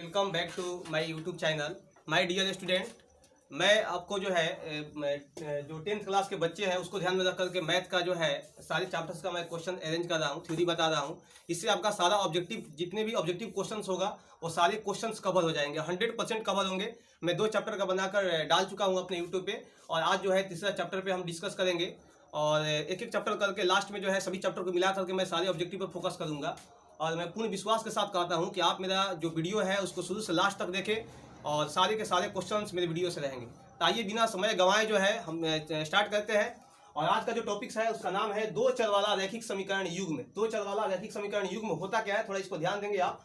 Welcome back to my YouTube channel. My dear student, मैं आपको जो है जो 10th क्लास के बच्चे हैं उसको ध्यान में रख करके मैथ का जो है सारे चैप्टर्स का मैं क्वेश्चन अरेंज कर रहा हूँ, थ्योरी बता रहा हूँ। इससे आपका सारा ऑब्जेक्टिव, जितने भी ऑब्जेक्टिव क्वेश्चंस होगा वो सारे क्वेश्चंस कवर हो जाएंगे, 100% कवर होंगे। मैं 2 चैप्टर का बनाकर डाल चुका हूँ अपने यूट्यूब पे, और आज जो है तीसरा चैप्टर पे हम डिस्कस करेंगे। और एक एक चैप्टर करके लास्ट में जो है सभी चैप्टर को मिला करके मैं सारे ऑब्जेक्टिव पर फोकस करूँगा। और मैं पूर्ण विश्वास के साथ कहता हूं कि आप मेरा जो वीडियो है उसको शुरू से लास्ट तक देखें और सारे के सारे क्वेश्चंस मेरे वीडियो से रहेंगे। तो आइए बिना समय गंवाए जो है हम स्टार्ट करते हैं। और आज का जो टॉपिक्स है उसका नाम है दो चर वाला रैखिक समीकरण युग्म। दो चर वाला रैखिक समीकरण युग्म होता क्या है, थोड़ा इसको ध्यान देंगे आप।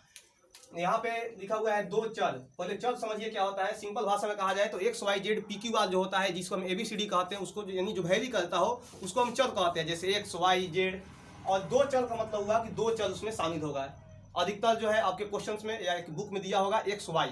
यहाँ पे लिखा हुआ है दो चर। पहले चर समझिए क्या होता है। सिंपल भाषा में कहा जाए तो X Y Z P Q R जो होता है, जिसको हम ABCD कहते हैं, उसको यानी जो वैरी करता हो उसको हम चर कहते हैं, जैसे एक्स वाई जेड। और दो चर का मतलब हुआ कि दो चर उसमें शामिल होगा। अधिकतर जो है आपके क्वेश्चंस में या एक बुक में दिया होगा एक्स वाई,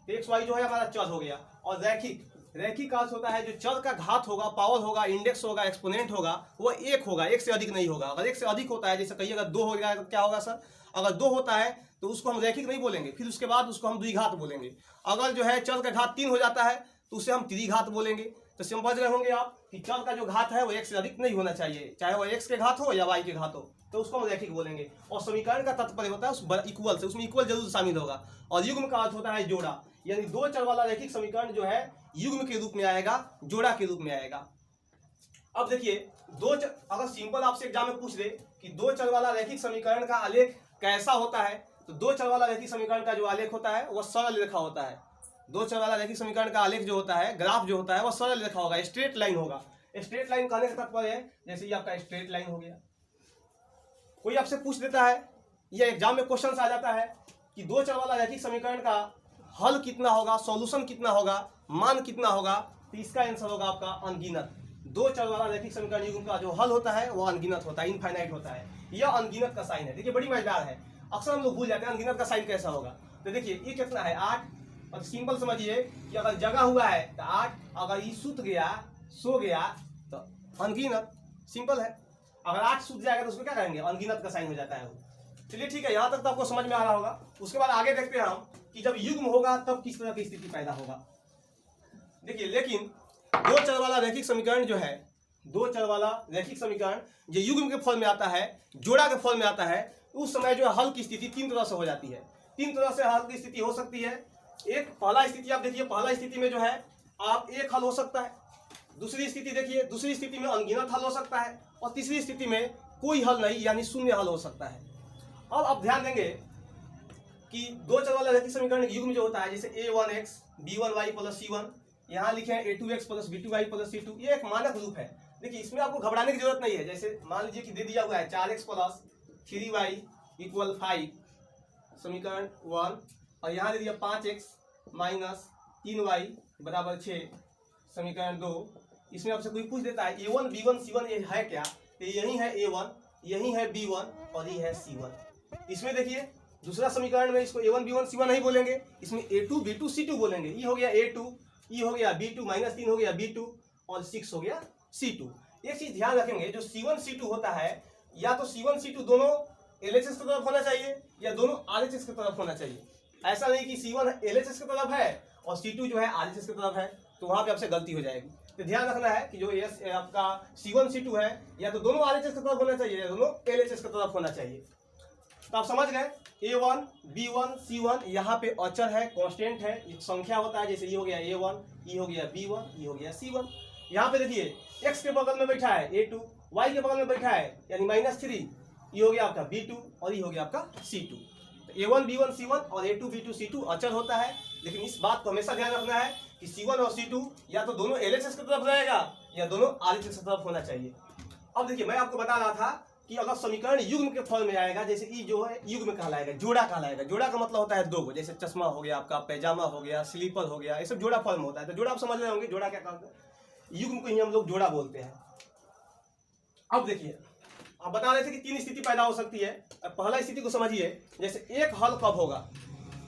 तो एक्स वाई जो है हमारा चर हो गया। और रैखिक, रैखिक का अर्थ होता है जो चर का घात होगा, पावर होगा, इंडेक्स होगा, एक्सपोनेंट होगा, वो एक होगा, एक से अधिक नहीं होगा। अगर एक से अधिक होता है, जैसे कहिए अगर 2 हो गया तो क्या होगा सर, अगर 2 होता है तो उसको हम रैखिक नहीं बोलेंगे, फिर उसके बाद उसको हम द्विघात बोलेंगे। अगर जो है चर का घात 3 हो जाता है तो उसे हम त्रिघात बोलेंगे। तो समझ रहे होंगे आप कि चर का जो घात है वो एक से अधिक नहीं होना चाहिए, चाहे वो एक्स के घात हो या वाई के घात हो, तो उसको हम रैखिक बोलेंगे। और समीकरण का तात्पर्य होता है उस इक्वल से, उसमें इक्वल जरूर शामिल होगा। और युग्म का अर्थ होता है जोड़ा, यानी दो चर वाला रैखिक समीकरण जो है युग्म के रूप में आएगा, जोड़ा के रूप में आएगा। अब देखिए अगर सिंपल आपसे एग्जाम में पूछ दे कि दो चर वाला रैखिक समीकरण का आलेख कैसा होता है, तो दो चर वाला रैखिक समीकरण का जो आलेख होता है वह सरल रेखा होता है। दो चर वाला रैखिक समीकरण का आलेख जो होता है, ग्राफ जो होता है, वह सरल रेखा होगा, स्ट्रेट लाइन होगा। स्ट्रेट लाइन कहने का तात्पर्य है जैसे ये आपका स्ट्रेट लाइन हो गया। कोई आपसे पूछ देता है या एग्जाम में क्वेश्चन आ जाता है कि दो चर वाला रैखिक समीकरण का हल कितना होगा, सॉल्यूशन कितना होगा, मान कितना होगा, तो इसका आंसर होगा आपका अनगिनत। दो चर वाला रैखिक समीकरण युग्म का जो हल होता है वो अनगिनत होता है, इनफाइनाइट होता है। यह अनगिनत का साइन है। देखिए बड़ी मजेदार है, अक्सर हम लोग भूल जाते हैं अनगिनत का साइन कैसा होगा। तो देखिए ये कितना है 8, और सिंपल समझिए कि अगर जगह हुआ है तो 8, अगर ये सुत गया, सो गया, तो अनगिनत। सिंपल है, अगर 8 सूझ जाएगा तो उसको क्या करेंगे, अनगिनत का साइन हो जाता है वो। चलिए ठीक है, यहाँ तक तो आपको समझ में आ रहा होगा। उसके बाद आगे देखते हैं हम कि जब युग्म होगा तब किस तरह की स्थिति पैदा होगा। देखिए लेकिन दो चर वाला रैखिक समीकरण जो है, दो चर वाला रैखिक समीकरण जो युग्म के फॉर्म में आता है, जोड़ा के फॉर्म में आता है, उस समय जो है हल की स्थिति 3 तरह से हो जाती है। 3 तरह से हल की स्थिति हो सकती है। एक पहला स्थिति आप देखिए, पहला स्थिति में जो है आप एक हल हो सकता है। दूसरी स्थिति देखिए, दूसरी स्थिति में अनगिनत हल हो सकता है। और तीसरी स्थिति में कोई हल नहीं, यानी शून्य हल हो सकता है। अब आप ध्यान देंगे कि दो चर वाला रैखिक समीकरण युग्म जो होता है, जैसे a1x b1y + c1, यहाँ लिखे हैं a2x + b2y + c2, ये एक मानक रूप है। देखिए इसमें आपको घबराने की जरूरत नहीं है। जैसे मान लीजिए कि दे दिया हुआ है 4x + 3y = 5, समीकरण 1, और यहाँ दे दिया 5x - 3y = 6, समीकरण 2। इसमें आपसे कोई पूछ देता है a1 b1 c1 ये है क्या, तो यही है a1, यही है b1 और ये है c1। इसमें देखिए दूसरा समीकरण में इसको a1 b1 c1 नहीं बोलेंगे, इसमें a2 b2 c2 बोलेंगे। ये हो गया a2, ये हो गया b2, -3 हो गया b2, और 6 हो गया c2। एक चीज ध्यान रखेंगे, जो c1 c2 होता है, या तो c1 c2 दोनों LHS की तरफ होना चाहिए या दोनों RHS की तरफ होना चाहिए। ऐसा नहीं कि c1 LHS की तरफ है और c2 जो है RHS की तरफ है, तो वहां पे आपसे गलती हो जाएगी। तो ध्यान रखना है कि जो आपका c1 c2 है, या तो दोनों RHS की तरफ होना चाहिए या दोनों LHS की तरफ होना चाहिए। तो आप समझ गए, a1 b1 c1 यहाँ पे अचर है, कांस्टेंट है, एक संख्या होता है। जैसे ये हो गया a1, ये हो गया b1, ये हो गया c1। यहाँ पे देखिए x के बगल में बैठा है a2, y के बगल में बैठा है यानी -3, ये हो गया आपका b2 और ये हो गया आपका c2। तो a1 b1 c1 और a2 b2 c2 अचर होता है। लेकिन इस बात को हमेशा ध्यान रखना है कि c1 और c2 या तो दोनों LHS की तरफ रहेगा या दोनों RHS की तरफ होना चाहिए। अब देखिए मैं आपको बता रहा था कि अगर समीकरण युग्म के फॉर्म में आएगा, जैसे ई जो है युग्म कहलाएगा, जोड़ा कहलाएगा। जोड़ा का मतलब होता है दो को, जैसे चश्मा हो गया आपका, पैजामा हो गया, स्लीपर हो गया, ये सब जोड़ा फॉर्म होता है। तो जोड़ा आप समझ रहे होंगे, जोड़ा क्या कहते हैं, युग्म को ही हम लोग जोड़ा बोलते हैं। अब देखिए आप बता रहे थे कि 3 स्थिति पैदा हो सकती है। पहला स्थिति को समझिए, जैसे एक हल कब होगा,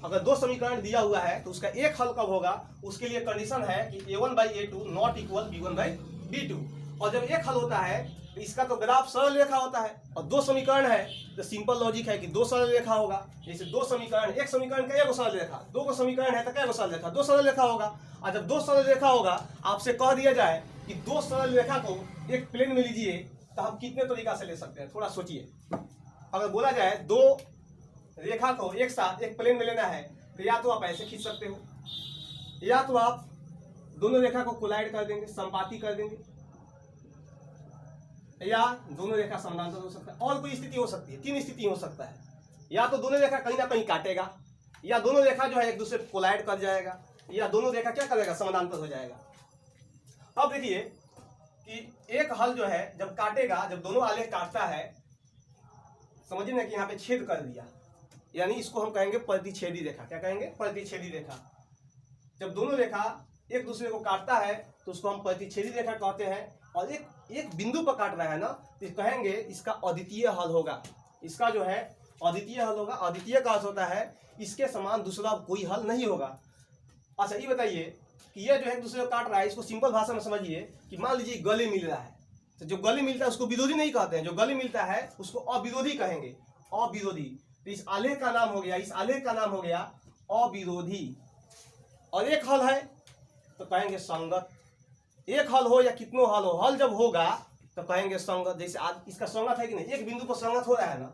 अगर दो समीकरण दिया हुआ है तो उसका एक हल कब होगा, उसके लिए कंडीशन है कि a1/a2 ≠ b1/b2। और जब एक हल होता है तो इसका तो ग्राफ सरल रेखा होता है, और दो समीकरण है तो सिंपल लॉजिक है कि दो सरल रेखा होगा। जैसे दो समीकरण, एक समीकरण का एक सरल रेखा, दो को समीकरण है तो क्या सरल रेखा, दो सरल रेखा होगा। और जब दो सरल रेखा होगा, आपसे कह दिया जाए कि दो सरल रेखा को एक प्लेन में लीजिए, तो हम कितने तरीका से ले सकते हैं, थोड़ा सोचिए। अगर बोला जाए दो रेखा को एक साथ एक प्लेन में लेना है, तो या तो आप ऐसे खींच सकते हो, या तो आप दोनों रेखा को कोलाइड कर देंगे, संपाती कर देंगे, या दोनों रेखा समानांतर हो सकता है। और कोई स्थिति हो सकती है, तीन स्थिति हो सकता है। या तो दोनों रेखा कहीं ना कहीं काटेगा, या दोनों रेखा जो है एक दूसरे को कोलाइड कर जाएगा, या दोनों रेखा क्या करेगा, समानांतर हो जाएगा। अब देखिए कि एक हल जो है जब काटेगा, जब दोनों आलेख काटता है, समझिए ना कि यहाँ पे छेद कर दिया, यानी इसको हम कहेंगे प्रतिच्छेदी रेखा। क्या कहेंगे, प्रतिच्छेदी रेखा। जब दोनों रेखा एक दूसरे को काटता है तो उसको हम प्रतिच्छेदी रेखा कहते हैं। और एक बिंदु पर काट रहा है ना, तो कहेंगे इसका अद्वितीय हल होगा। इसका जो है अद्वितीय हल होगा। अद्वितीय का अर्थ होता है इसके समान दूसरा कोई हल नहीं होगा। अच्छा ये बताइए कि ये जो है एक दूसरे को काट रहा है, इसको सिंपल भाषा में समझिए कि मान लीजिए गले मिल रहा है, तो जो गले मिलता है उसको विरोधी नहीं कहते हैं, जो गले मिलता है उसको अविरोधी कहेंगे, अविरोधी। तो इस आलेख का नाम हो गया, इस आलेख का नाम हो गया अविरोधी। और एक हल है तो कहेंगे संगत। एक हल हो या कितनों हल हो, हल जब होगा तो कहेंगे संगत। जैसे आज इसका संगत है कि नहीं, एक बिंदु पर संगत हो रहा है ना,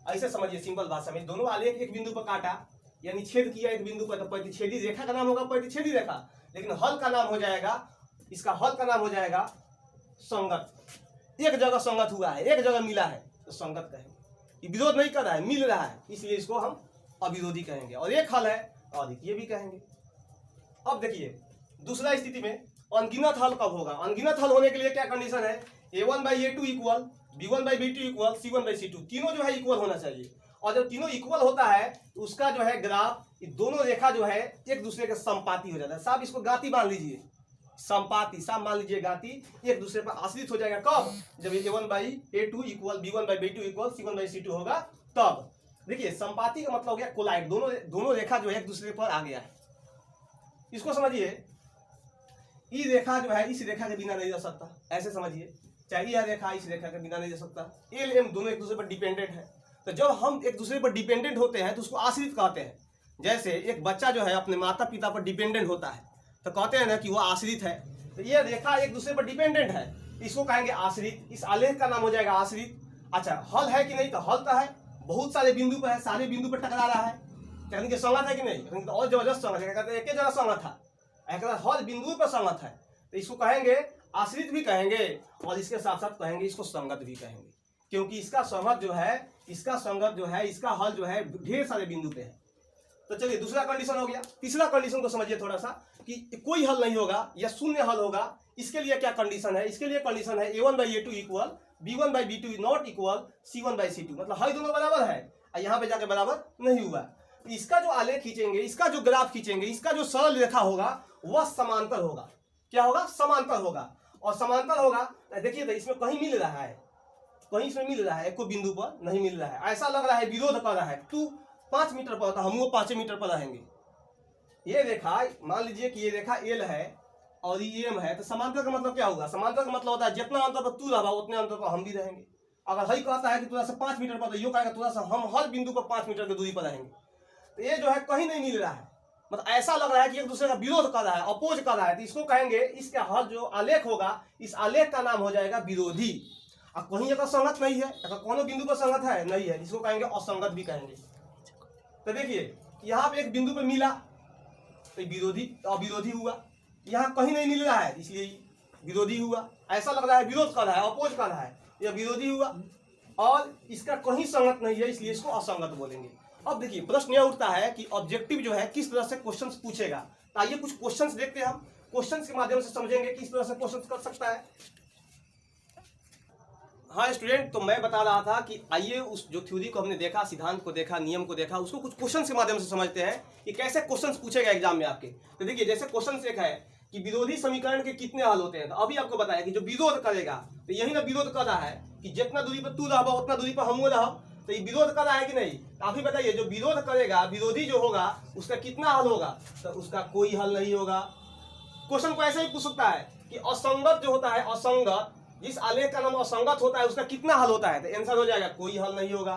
ऐसे समझिए सिंपल भाषा में। दोनों आलेख एक बिंदु पर काटा, यानी छेद किया एक बिंदु पर, तो प्रतिच्छेदी रेखा का नाम होगा प्रतिच्छेदी रेखा। लेकिन हल का नाम हो जाएगा, इसका हल का नाम हो जाएगा संगत। एक जगह संगत हुआ है, एक जगह मिला है तो संगत कहेंगे। ये विरोध नहीं कर रहा है, मिल रहा है, इसलिए इसको हम अविरोधी कहेंगे। और एक हल है अद्वितीय भी कहेंगे। अब देखिए दूसरा स्थिति में अनगिनत हल कब होगा। अनगिनत हल होने के लिए क्या कंडीशन है, a1/a2 equal b1/b2 equal c1/c2, तीनों जो है इक्वल होना चाहिए। और जब तीनों इक्वल होता है तो उसका जो है ग्राफ, दोनों रेखा जो है एक दूसरे के संपाती हो जाता है। साहब इसको गाती मान लीजिए, संपाती, साहब मान लीजिए गाती, एक दूसरे पर आश्रित हो जाएगा। कब, जब a1/a2 equal b1/b2 equal c1/c2 होगा तब। देखिए संपाती का मतलब हो गया कोलाइड, दोनों रेखा जो है एक दूसरे पर आ गया है। इसको समझिए, ई रेखा जो है इस रेखा के बिना नहीं रह सकता, ऐसे समझिए। चाहे यह रेखा इस रेखा के बिना नहीं रह सकता। एल एम दोनों एक दूसरे पर डिपेंडेंट है। तो जब हम एक दूसरे पर डिपेंडेंट होते हैं तो उसको आश्रित कहते हैं। जैसे एक बच्चा जो है अपने माता पिता पर डिपेंडेंट होता है तो कहते हैं ना कि वो आश्रित है। तो ये रेखा एक दूसरे पर डिपेंडेंट है, इसको कहेंगे आश्रित। इस आलेख का नाम हो जाएगा आश्रित। अच्छा हल है कि नहीं, तो हल तो है, बहुत सारे बिंदु पर है, सारे बिंदु पर टकरा रहा है, यानी कि संगत है कि नहीं, तो और जबरदस्त संगत है। कहते हैं एक जगह संगत था, हर बिंदु पर संगत है, तो इसको कहेंगे आश्रित भी कहेंगे, और इसके साथ साथ कहेंगे इसको संगत भी कहेंगे, क्योंकि इसका संगत जो है, इसका हल जो है ढेर सारे बिंदु पे है। तो चलिए दूसरा कंडीशन हो गया। तीसरा कंडीशन को समझिए थोड़ा सा, कि कोई हल नहीं होगा या शून्य हल होगा। इसके लिए क्या कंडीशन है, इसके लिए कंडीशन है a1/a2 equal b1/b2 not equal c1/c2, मतलब हल दोनों बराबर है, यहाँ पे जाके बराबर नहीं हुआ। इसका जो आलेख खींचेंगे, इसका जो ग्राफ खींचेंगे, इसका जो सरल रेखा होगा वह समांतर होगा। क्या होगा, समांतर होगा। और समांतर होगा, देखिए तो इसमें कहीं मिल रहा है, कहीं इसमें मिल रहा है, कोई बिंदु पर नहीं मिल रहा है। ऐसा लग रहा है विरोध कर रहा है, तू 5 मीटर पर होता, हम वो 5 मीटर पर रहेंगे। ये रेखा मान लीजिए कि ये रेखा एल है और ये एम है, तो समांतर का मतलब क्या होगा, समांतर का मतलब होता है जितना अंतर पर तू रहा उतने अंतर पर हम भी रहेंगे। अगर हई कहता है कि थोड़ा सा 5 मीटर पर, तो यो कहेगा थोड़ा सा हम हर बिंदु पर 5 मीटर की दूरी पर रहेंगे। तो ये जो है कहीं नहीं मिल रहा है, मतलब ऐसा लग रहा है कि एक दूसरे का विरोध कर रहा है, अपोज कर रहा है, तो इसको कहेंगे, इसका हल जो आलेख होगा, इस आलेख का नाम हो जाएगा विरोधी। अब कहीं अगर संगत नहीं है, अगर कोनो बिंदु पर संगत है नहीं है, इसको कहेंगे असंगत भी कहेंगे। तो देखिए यहाँ पे एक बिंदु पे मिला तो विरोधी, अविरोधी हुआ। यहाँ कहीं नहीं मिल रहा है इसलिए विरोधी हुआ। ऐसा लग रहा है विरोध कर रहा है, अपोज कर रहा है, यह विरोधी हुआ। और इसका कहीं संगत नहीं है, इसलिए इसको असंगत बोलेंगे। अब देखिए प्रश्न यह उठता है कि ऑब्जेक्टिव जो है किस तरह से क्वेश्चंस पूछेगा। तो आइए कुछ क्वेश्चंस देखते हैं हम, क्वेश्चंस के माध्यम से समझेंगे किस तरह से क्वेश्चंस कर सकता है। हाँ स्टूडेंट, तो मैं बता रहा था कि आइए उस जो थ्योरी को हमने देखा, सिद्धांत को देखा, नियम को देखा, उसको कुछ क्वेश्चन के माध्यम से समझते हैं कि कैसे क्वेश्चंस पूछेगा एग्जाम में आपके। तो देखिए जैसे क्वेश्चन एक है कि विरोधी समीकरण के कितने हल होते हैं, तो अभी आपको बताया कि जो विरोध करेगा, तो यही ना विरोध कर रहा है कि जितना दूरी पर तू रहा उतना दूरी पर हम रह, तो ये विरोध कर रहा है कि नहीं। आप ही बताइए, जो विरोध करेगा, विरोधी जो होगा, उसका कितना हल होगा, तो उसका कोई हल नहीं होगा। क्वेश्चन को ऐसे ही पूछ सकता है कि असंगत जो होता है, असंगत जिस आलेख का नाम असंगत होता है उसका कितना हल होता है, तो आंसर हो जाएगा कोई हल नहीं होगा।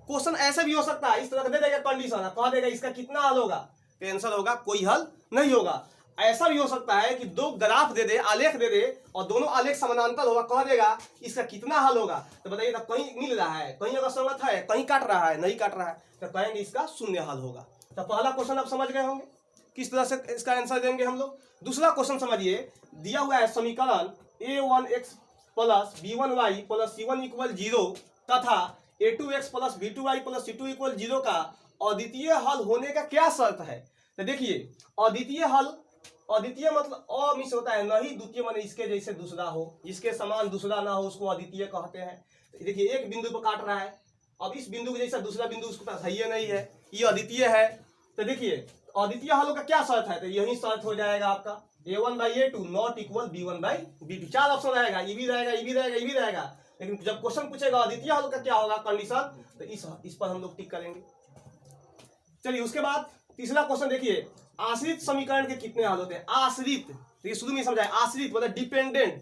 क्वेश्चन ऐसे भी हो सकता है, इस तरह दे देगा कंडीशन, कह देगा इसका कितना हल होगा, तो आंसर होगा कोई हल नहीं होगा। ऐसा भी हो सकता है कि दो ग्राफ दे दे, आलेख दे दे, और दोनों आलेख समानांतर होगा, कह देगा इसका कितना हल होगा, तो बताइए तो कहीं मिल रहा है, कहीं अगर संगत है, कहीं काट रहा है, नहीं काट रहा है, तो कहेंगे इसका शून्य हल होगा। तो पहला क्वेश्चन आप समझ गए होंगे किस तरह से इसका आंसर देंगे हम लोग। दूसरा क्वेश्चन समझिए, दिया हुआ है समीकरण a1x plus b1y plus c1 equal 0 तथा a2x plus b2y plus c2 equal 0 का अद्वितीय हल होने का क्या शर्त है। तो देखिए अद्वितीय हल, अद्वितीय मतलब अमिश होता है, नहीं द्वितीय माने इसके जैसे दूसरा हो, जिसके समान दूसरा ना हो उसको अद्वितीय कहते हैं। तो देखिए एक बिंदु पर काट रहा है, अब इस बिंदु के जैसा दूसरा बिंदु उसके पास है ही नहीं है, ये अद्वितीय है। तो देखिए अद्वितीय हलों का क्या शर्त है, तो यही शर्त हो जाएगा आपका a1/a2 नॉट इक्वल b1/b2। चार ऑप्शन रहेगा, ये भी रहेगा, ये भी रहेगा, ये भी रहेगा, लेकिन जब क्वेश्चन पूछेगा अद्वितीय हल का क्या होगा कंडीशन, तो इस पर हम लोग टिक करेंगे। चलिए उसके बाद तीसरा क्वेश्चन देखिए, आश्रित समीकरण के कितने हल होते हैं। आश्रित, तो ये शुरू में समझाए, आश्रित मतलब डिपेंडेंट,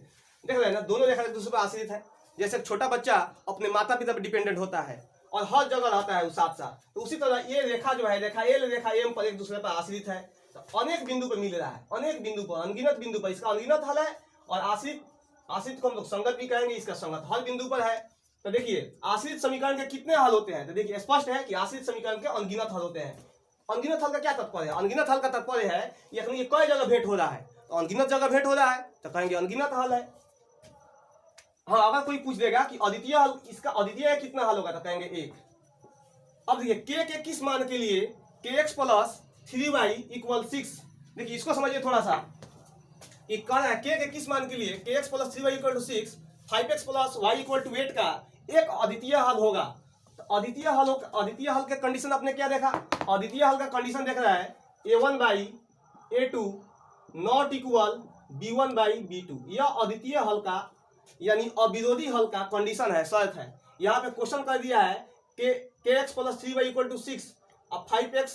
देख रहे हैं ना, दोनों रेखा एक दूसरे पर आश्रित है। जैसे छोटा बच्चा अपने माता पिता पर डिपेंडेंट होता है और हर जगह रहता है साथ साथ, तो उसी तरह ये रेखा जो है, रेखा एल रेखा एम पर एक दूसरे पर आश्रित है, तो अनेक बिंदु पर मिल रहा है, अनेक बिंदु पर, अनगिनत बिंदु पर, इसका अनगिनत हल है। और आश्रित को हम लोग संगत भी कहेंगे, इसका संगत हर बिंदु पर है। तो देखिए आश्रित समीकरण के कितने हल होते हैं, तो देखिए स्पष्ट है कि आश्रित समीकरण के अनगिनत हल होते हैं। अनगिनत हल का क्या तात्पर्य है, अनगिनत हल का तात्पर्य है ये कई जगह भेंट हो रहा है, तो अनगिनत जगह भेंट हो रहा है तो कहेंगे अनगिनत हल है। हाँ अगर कोई पूछ देगा कि अद्वितीय हल, इसका अद्वितीय कितना हल होगा, तो कहेंगे एक। अब देखिए के किस मान के लिए kx प्लस 3y इक्वल 6, देखिए इसको समझिए थोड़ा सा, कि कह रहा है के किस मान के लिए kx plus 3y equal to 6 5x plus y equal to 8 का एक अद्वितीय हल होगा। तो अद्वितीय हल के कंडीशन आपने क्या देखा, अद्वितीय हल का कंडीशन देख रहा है a1/a2 नॉट इक्वल b1/b2, यह अद्वितीय हल का यानी अविरोधी हल का कंडीशन है, शर्त है। यहाँ पे क्वेश्चन कर दिया है कि kx plus 3y equal to 6 अब 5x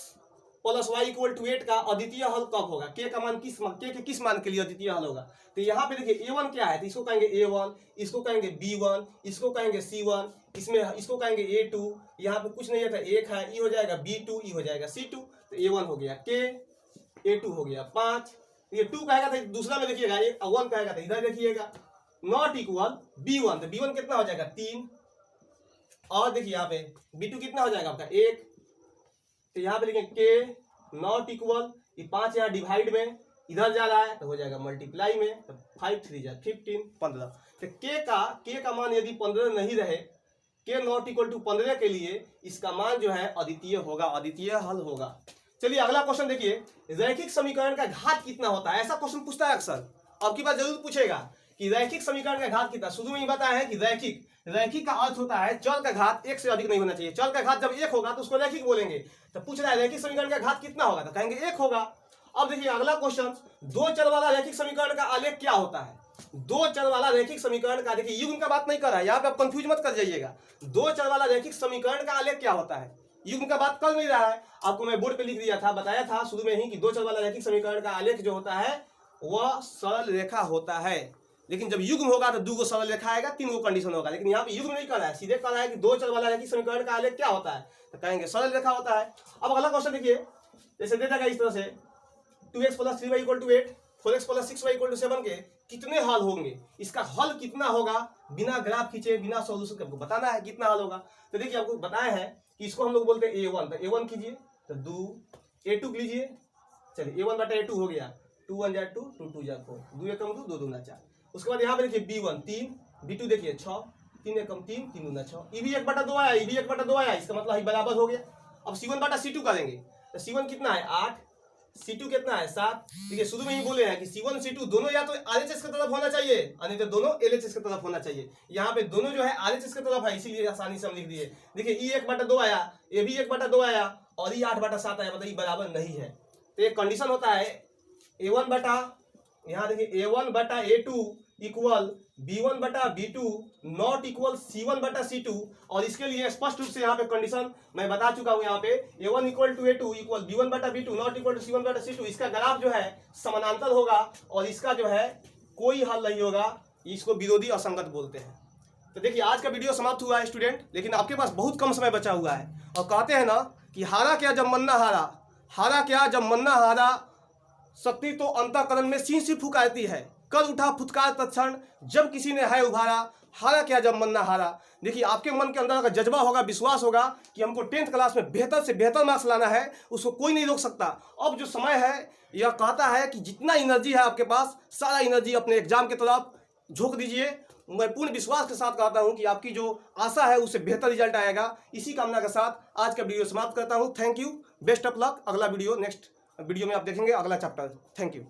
plus y equal to 8 का अद्वितीय हल कब होगा, के का मान के किस मान के लिए अद्वितीय हल होगा। तो यहाँ पे देखिए a1 क्या है, तो इसको कहेंगे a1, इसको कहेंगे b1, इसको कहेंगे c1, इसमें इसको कहेंगे a2, यहाँ पे कुछ नहीं है तो एक है, ये हो जाएगा b2, ये हो जाएगा c2, तो a1 हो गया k, a2 हो गया 5, ये 2 कहेगा तो दूसरा में देखिएगा, 1 कहेगा तो इधर देखिएगा, नॉट इक्वल b1, तो b1 कितना हो जाएगा 3, और देखिए यहाँ पे b2 कितना हो जाएगा आपका 1, तो यहाँ पे लिखेंगे के नॉट इक्वल, ये 5 यहाँ डिवाइड में इधर जा रहा है तो हो जाएगा मल्टीप्लाई में, तो 5 3 जा 15 15, तो के का मान यदि 15 नहीं रहे, के नॉट इक्वल टू 15 के लिए इसका मान जो है अद्वितीय होगा, अद्वितीय हल होगा। चलिए अगला क्वेश्चन देखिए, रैखिक समीकरण का घात कितना होता है, ऐसा क्वेश्चन पूछता है अक्सर, अब की बात जरूर पूछेगा कि रैखिक समीकरण का घात कितना। शुरू में ही बताया है कि रैखिक का अर्थ होता है चल का घात एक से अधिक नहीं होना चाहिए, चल का घात जब एक होगा तो उसको रैखिक बोलेंगे। तो पूछ रहा है रैखिक समीकरण का घात कितना होगा, तो कहेंगे एक होगा। अब देखिए अगला क्वेश्चन, दो चर वाला रैखिक समीकरण का आलेख क्या होता है। दो चर वाला रैखिक समीकरण का, देखिए युग्म का बात नहीं कर रहा है, यहाँ पे आप कंफ्यूज मत कर जाइएगा। दो चर वाला रैखिक समीकरण का आलेख क्या होता है, युग्म का बात कर नहीं रहा है। आपको मैं बोर्ड पे लिख दिया था, बताया था शुरू में ही कि दो चर वाला रैखिक समीकरण का आलेख जो होता है वह सरल रेखा होता है, लेकिन जब युग्म होगा तो 2 गो सरल रेखा आएगा, 3 गो कंडीशन होगा। लेकिन यहाँ पे युग्म नहीं कर रहा है, सीधे कर रहा है कि दो चर वाला रैखिक समीकरण का आलेख क्या होता है, तो कहेंगे सरल रेखा होता है। अब अगला क्वेश्चन देखिए, जैसे दे देगा इस तरह से 2x plus 3y equal to 8, 4x plus 6y equal to 7 के कितने हल होंगे, इसका हल कितना होगा, बिना ग्राफ खींचे बिना सॉल्यूशन के आपको बताना है कितना हल होगा। तो देखिए आपको बताया है कि इसको हम लोग बोलते हैं a1, तो a1 कीजिए, तो 2 a2 लीजिए, चलिए a1 बटा a2 हो गया, 2 1 जा 2, 2 2 जा 4, 2 एकम 2, 2 दूना 4। उसके बाद यहाँ पे देखिए b1 3, b2 देखिए 6, 3 एकम 3, 3 दूना 6, ये भी 1/2 आया, ये भी 1/2 आया, इसका मतलब बराबर हो गया। अब c1 बटा c2 करेंगे, तो c1 कितना है 8, c2 कितना है 7। देखिए शुरू में ही बोले हैं कि c1 c2 दोनों या तो RHS की तरफ होना चाहिए, नहीं तो दोनों LHS की तरफ होना चाहिए। यहाँ पे दोनों जो है RHS की तरफ है, इसीलिए आसानी से हम लिख दिए। देखिए ये 1/2 आया, ये भी 1/2 आया, और ये 8/7 आया, मतलब ये बराबर नहीं है। तो एक कंडीशन होता है a1 बटा, यहाँ देखिए a1 बटा a2 इक्वल b1 बटा b2 नॉट इक्वल c1 बटा c2, और इसके लिए स्पष्ट रूप से यहाँ पे कंडीशन मैं बता चुका हूँ। यहाँ पे a1 equal to a2 equal b1 बटा b2 not equal to c1 बटा c2, इसका ग्राफ जो है समानांतर होगा और इसका जो है कोई हल नहीं होगा, इसको विरोधी असंगत बोलते हैं। तो देखिए आज का वीडियो समाप्त हुआ है स्टूडेंट, लेकिन आपके पास बहुत कम समय बचा हुआ है। और कहते हैं ना कि हारा क्या जब मन्ना हारा, हारा क्या जब मन्ना हारा, शक्ति तो अंतःकरण में सी फुकारती है, कर उठा फुटकार तत्क्षण जब किसी ने है उभारा, हारा क्या जब मन्ना हारा। देखिए आपके मन के अंदर अगर जज्बा होगा, विश्वास होगा कि हमको 10th क्लास में बेहतर से बेहतर मार्क्स लाना है, उसको कोई नहीं रोक सकता। अब जो समय है यह कहता है कि जितना एनर्जी है आपके पास, सारा एनर्जी अपने एग्जाम की तरफ झोंक दीजिए। मैं पूर्ण विश्वास के साथ कहता हूं कि आपकी जो आशा है उससे बेहतर रिजल्ट आएगा। इसी कामना के साथ आज का वीडियो समाप्त करता हूं। Thank you, best of luck. अगला वीडियो नेक्स्ट वीडियो में आप देखेंगे अगला चैप्टर। Thank you.